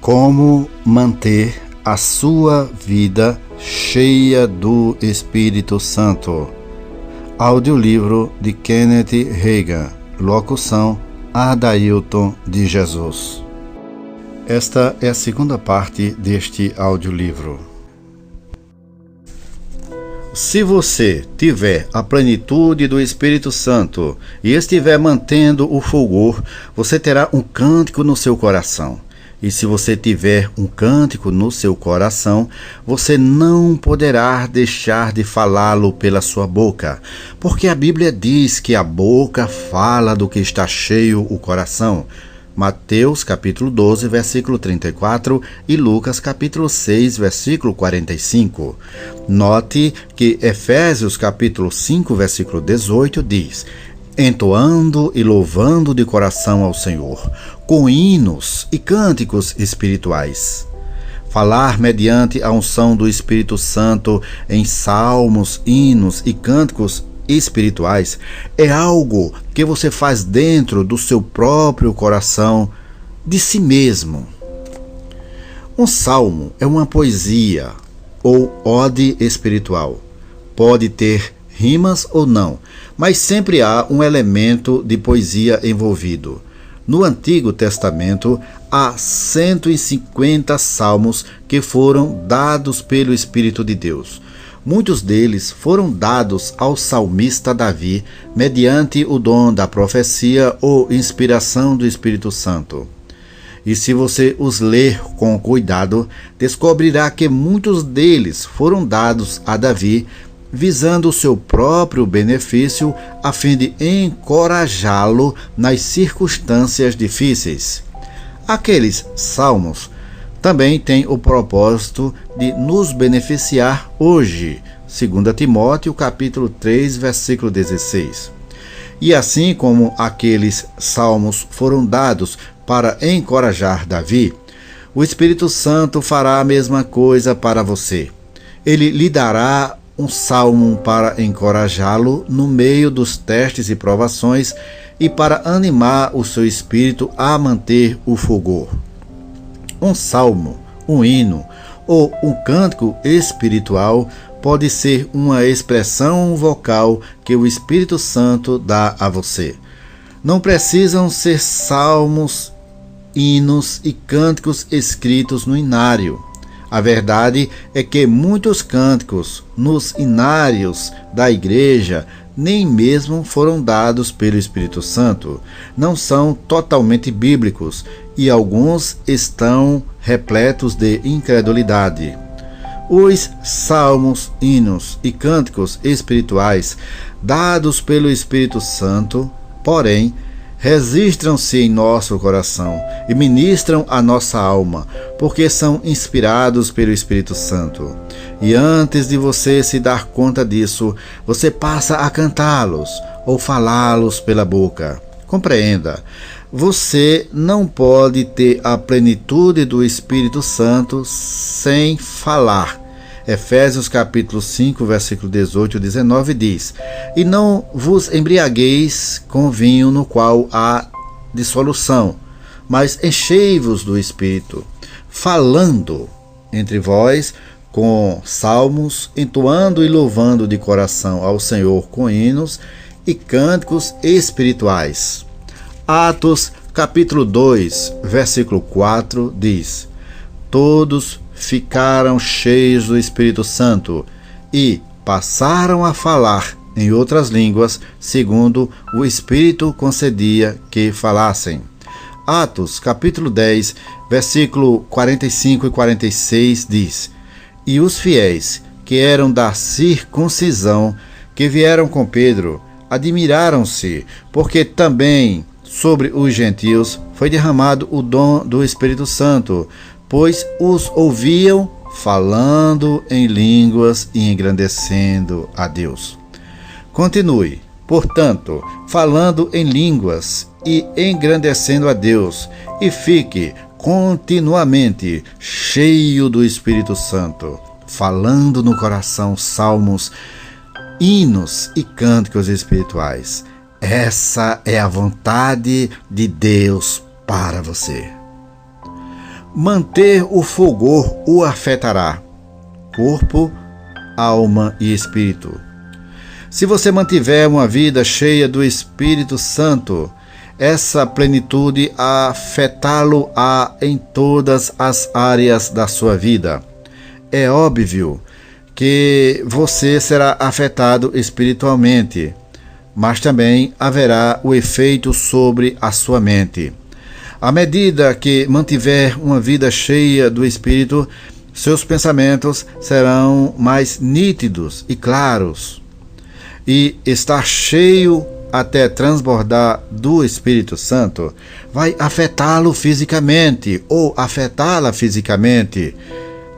Como manter a sua vida cheia do Espírito Santo. Audiolivro de Kenneth Hagin. Locução: Adailton de Jesus. Esta é a segunda parte deste audiolivro. Se você tiver a plenitude do Espírito Santo e estiver mantendo o fulgor, você terá um cântico no seu coração. E se você tiver um cântico no seu coração, você não poderá deixar de falá-lo pela sua boca, porque a Bíblia diz que a boca fala do que está cheio o coração. Mateus capítulo 12, versículo 34 e Lucas capítulo 6, versículo 45. Note que Efésios capítulo 5, versículo 18 diz: entoando e louvando de coração ao Senhor, com hinos e cânticos espirituais. Falar mediante a unção do Espírito Santo em salmos, hinos e cânticos espirituais é algo que você faz dentro do seu próprio coração, de si mesmo. Um salmo é uma poesia ou ode espiritual. Pode ter rimas ou não, mas sempre há um elemento de poesia envolvido. No Antigo Testamento, há 150 salmos que foram dados pelo Espírito de Deus. Muitos deles foram dados ao salmista Davi mediante o dom da profecia ou inspiração do Espírito Santo. E se você os ler com cuidado, descobrirá que muitos deles foram dados a Davi visando o seu próprio benefício, a fim de encorajá-lo nas circunstâncias difíceis. Aqueles salmos também têm o propósito de nos beneficiar hoje, 2 Timóteo capítulo 3, versículo 16. E assim como aqueles salmos foram dados para encorajar Davi, o Espírito Santo fará a mesma coisa para você. Ele lhe dará um salmo para encorajá-lo no meio dos testes e provações e para animar o seu espírito a manter o fulgor. Um salmo, um hino ou um cântico espiritual pode ser uma expressão vocal que o Espírito Santo dá a você. Não precisam ser salmos, hinos e cânticos escritos no inário. A verdade é que muitos cânticos nos inários da igreja nem mesmo foram dados pelo Espírito Santo, não são totalmente bíblicos e alguns estão repletos de incredulidade. Os salmos, hinos e cânticos espirituais dados pelo Espírito Santo, porém, registram-se em nosso coração e ministram a nossa alma, porque são inspirados pelo Espírito Santo. E antes de você se dar conta disso, você passa a cantá-los ou falá-los pela boca. Compreenda, você não pode ter a plenitude do Espírito Santo sem falar. Efésios capítulo 5, versículo 18 e 19 diz: e não vos embriagueis com vinho no qual há dissolução, mas enchei-vos do Espírito, falando entre vós com salmos, entoando e louvando de coração ao Senhor com hinos e cânticos espirituais. Atos capítulo 2, versículo 4 diz: todos ficaram cheios do Espírito Santo e passaram a falar em outras línguas, segundo o Espírito concedia que falassem. Atos, capítulo 10, versículo 45 e 46 diz: e os fiéis, que eram da circuncisão, que vieram com Pedro, admiraram-se, porque também sobre os gentios foi derramado o dom do Espírito Santo, pois os ouviam falando em línguas e engrandecendo a Deus. Continue, portanto, falando em línguas e engrandecendo a Deus, e fique continuamente cheio do Espírito Santo, falando no coração salmos, hinos e cânticos espirituais. Essa é a vontade de Deus para você. Manter o fulgor o afetará, corpo, alma e espírito. Se você mantiver uma vida cheia do Espírito Santo, essa plenitude afetá-lo-á em todas as áreas da sua vida. É óbvio que você será afetado espiritualmente, mas também haverá o efeito sobre a sua mente. À medida que mantiver uma vida cheia do Espírito, seus pensamentos serão mais nítidos e claros. E estar cheio até transbordar do Espírito Santo vai afetá-lo fisicamente ou afetá-la fisicamente.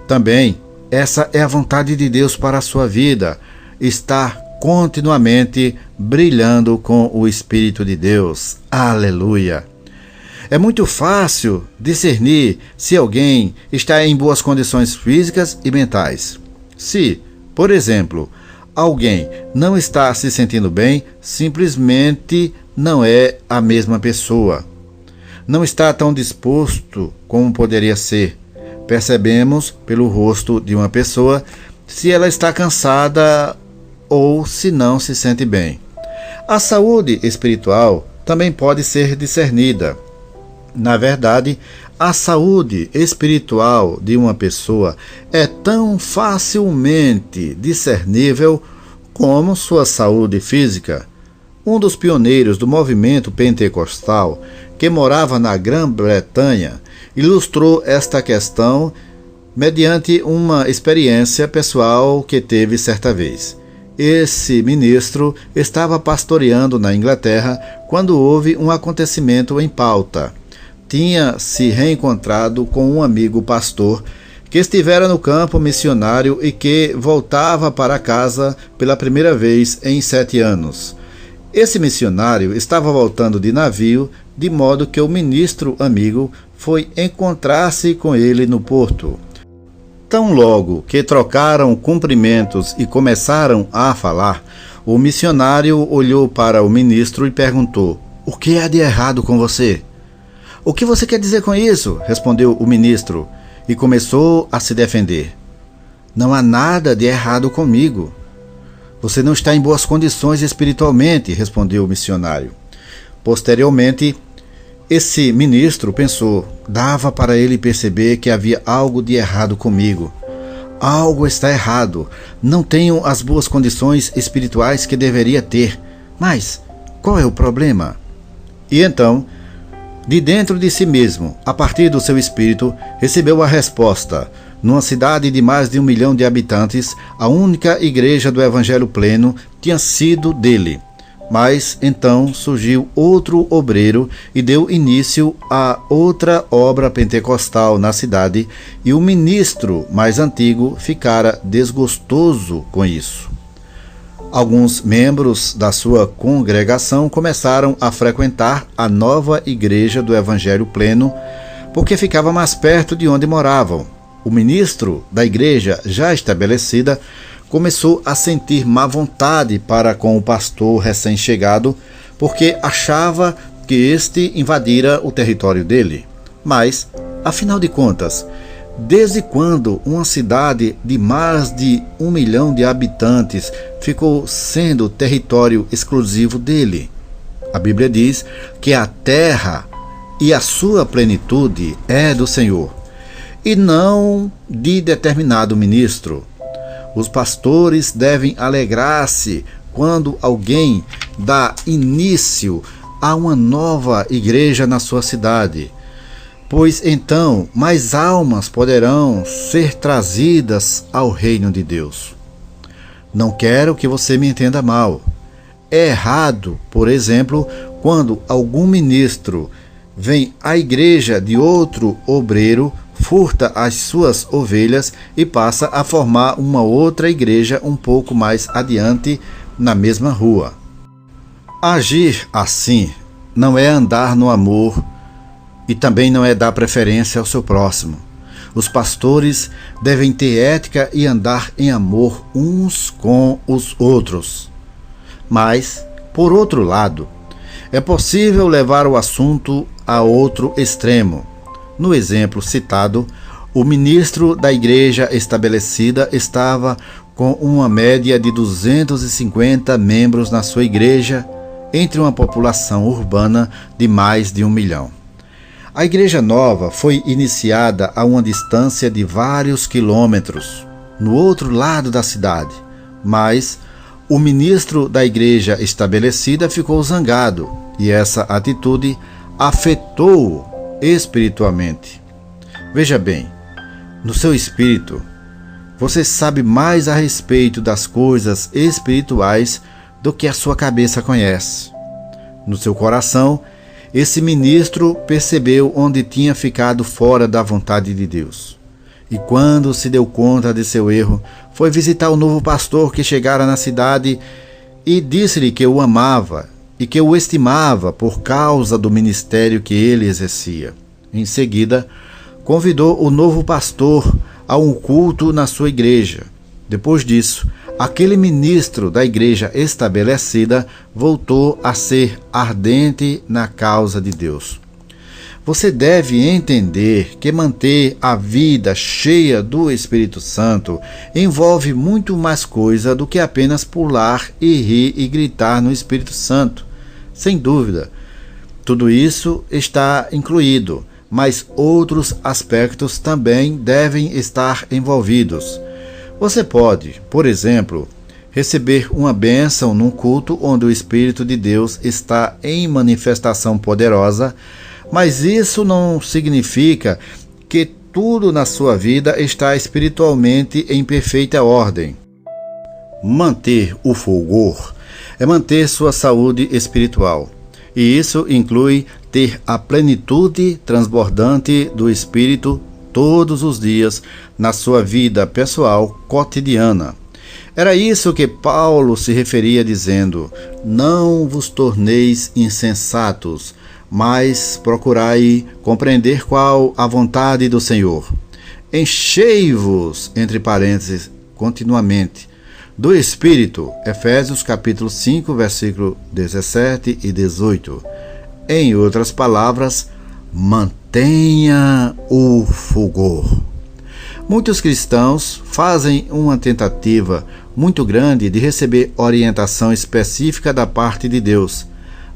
Também, essa é a vontade de Deus para a sua vida, estar continuamente brilhando com o Espírito de Deus. Aleluia! É muito fácil discernir se alguém está em boas condições físicas e mentais. Se, por exemplo, alguém não está se sentindo bem, simplesmente não é a mesma pessoa. Não está tão disposto como poderia ser. Percebemos pelo rosto de uma pessoa se ela está cansada ou se não se sente bem. A saúde espiritual também pode ser discernida. Na verdade, a saúde espiritual de uma pessoa é tão facilmente discernível como sua saúde física. Um dos pioneiros do movimento pentecostal, que morava na Grã-Bretanha, ilustrou esta questão mediante uma experiência pessoal que teve certa vez. Esse ministro estava pastoreando na Inglaterra quando houve um acontecimento em pauta. Tinha se reencontrado com um amigo pastor que estivera no campo missionário e que voltava para casa pela primeira vez em 7 anos. Esse missionário estava voltando de navio, de modo que o ministro amigo foi encontrar-se com ele no porto. Tão logo que trocaram cumprimentos e começaram a falar, o missionário olhou para o ministro e perguntou: "O que há de errado com você?" "O que você quer dizer com isso?" respondeu o ministro, e começou a se defender. "Não há nada de errado comigo." "Você não está em boas condições espiritualmente," respondeu o missionário. Posteriormente, esse ministro pensou: dava para ele perceber que havia algo de errado comigo. Algo está errado. Não tenho as boas condições espirituais que deveria ter. Mas qual é o problema? E então, de dentro de si mesmo, a partir do seu espírito, recebeu a resposta. Numa cidade de mais de 1 milhão de habitantes, a única igreja do Evangelho pleno tinha sido dele. Mas então surgiu outro obreiro e deu início a outra obra pentecostal na cidade, e o ministro mais antigo ficara desgostoso com isso. Alguns membros da sua congregação começaram a frequentar a nova igreja do Evangelho pleno, porque ficava mais perto de onde moravam. O ministro da igreja já estabelecida começou a sentir má vontade para com o pastor recém-chegado, porque achava que este invadira o território dele. Mas, afinal de contas, desde quando uma cidade de mais de 1 milhão de habitantes ficou sendo território exclusivo dele? A Bíblia diz que a terra e a sua plenitude é do Senhor, e não de determinado ministro. Os pastores devem alegrar-se quando alguém dá início a uma nova igreja na sua cidade, pois então mais almas poderão ser trazidas ao reino de Deus. Não quero que você me entenda mal. É errado, por exemplo, quando algum ministro vem à igreja de outro obreiro, furta as suas ovelhas e passa a formar uma outra igreja um pouco mais adiante na mesma rua. Agir assim não é andar no amor e também não é dar preferência ao seu próximo. Os pastores devem ter ética e andar em amor uns com os outros. Mas, por outro lado, é possível levar o assunto a outro extremo. No exemplo citado, o ministro da igreja estabelecida estava com uma média de 250 membros na sua igreja, entre uma população urbana de mais de 1 milhão. A igreja nova foi iniciada a uma distância de vários quilômetros, no outro lado da cidade, mas o ministro da igreja estabelecida ficou zangado e essa atitude afetou-o espiritualmente. Veja bem, no seu espírito, você sabe mais a respeito das coisas espirituais do que a sua cabeça conhece. No seu coração, esse ministro percebeu onde tinha ficado fora da vontade de Deus. E quando se deu conta de seu erro, foi visitar o novo pastor que chegara na cidade e disse-lhe que o amava e que o estimava por causa do ministério que ele exercia. Em seguida, convidou o novo pastor a um culto na sua igreja. Depois disso, aquele ministro da igreja estabelecida voltou a ser ardente na causa de Deus. Você deve entender que manter a vida cheia do Espírito Santo envolve muito mais coisa do que apenas pular e rir e gritar no Espírito Santo. Sem dúvida, tudo isso está incluído, mas outros aspectos também devem estar envolvidos. Você pode, por exemplo, receber uma bênção num culto onde o Espírito de Deus está em manifestação poderosa, mas isso não significa que tudo na sua vida está espiritualmente em perfeita ordem. Manter o fulgor é manter sua saúde espiritual, e isso inclui ter a plenitude transbordante do Espírito todos os dias na sua vida pessoal cotidiana. Era isso que Paulo se referia dizendo: não vos torneis insensatos, mas procurai compreender qual a vontade do Senhor. Enchei-vos, entre parênteses, continuamente, do Espírito. Efésios capítulo 5, versículo 17 e 18. Em outras palavras, mantenha o fulgor. Muitos cristãos fazem uma tentativa muito grande de receber orientação específica da parte de Deus,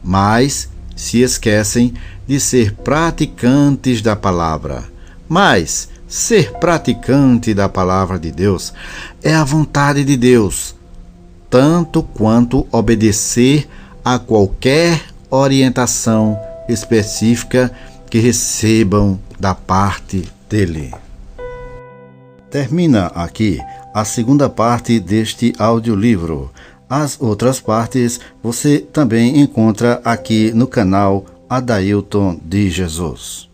mas se esquecem de ser praticantes da palavra. Mas ser praticante da palavra de Deus é a vontade de Deus, tanto quanto obedecer a qualquer orientação específica que recebam da parte dele. Termina aqui a segunda parte deste audiolivro. As outras partes você também encontra aqui no canal Adailton de Jesus.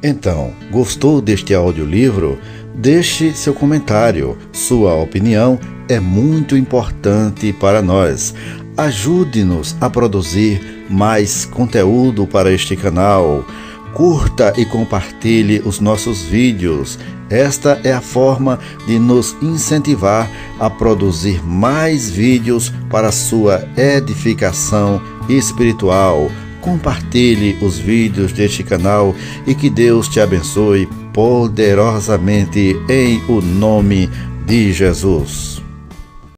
Então, gostou deste audiolivro? Deixe seu comentário. Sua opinião é muito importante para nós. Ajude-nos a produzir mais conteúdo para este canal. Curta e compartilhe os nossos vídeos. Esta é a forma de nos incentivar a produzir mais vídeos para sua edificação espiritual. Compartilhe os vídeos deste canal e que Deus te abençoe poderosamente em o nome de Jesus.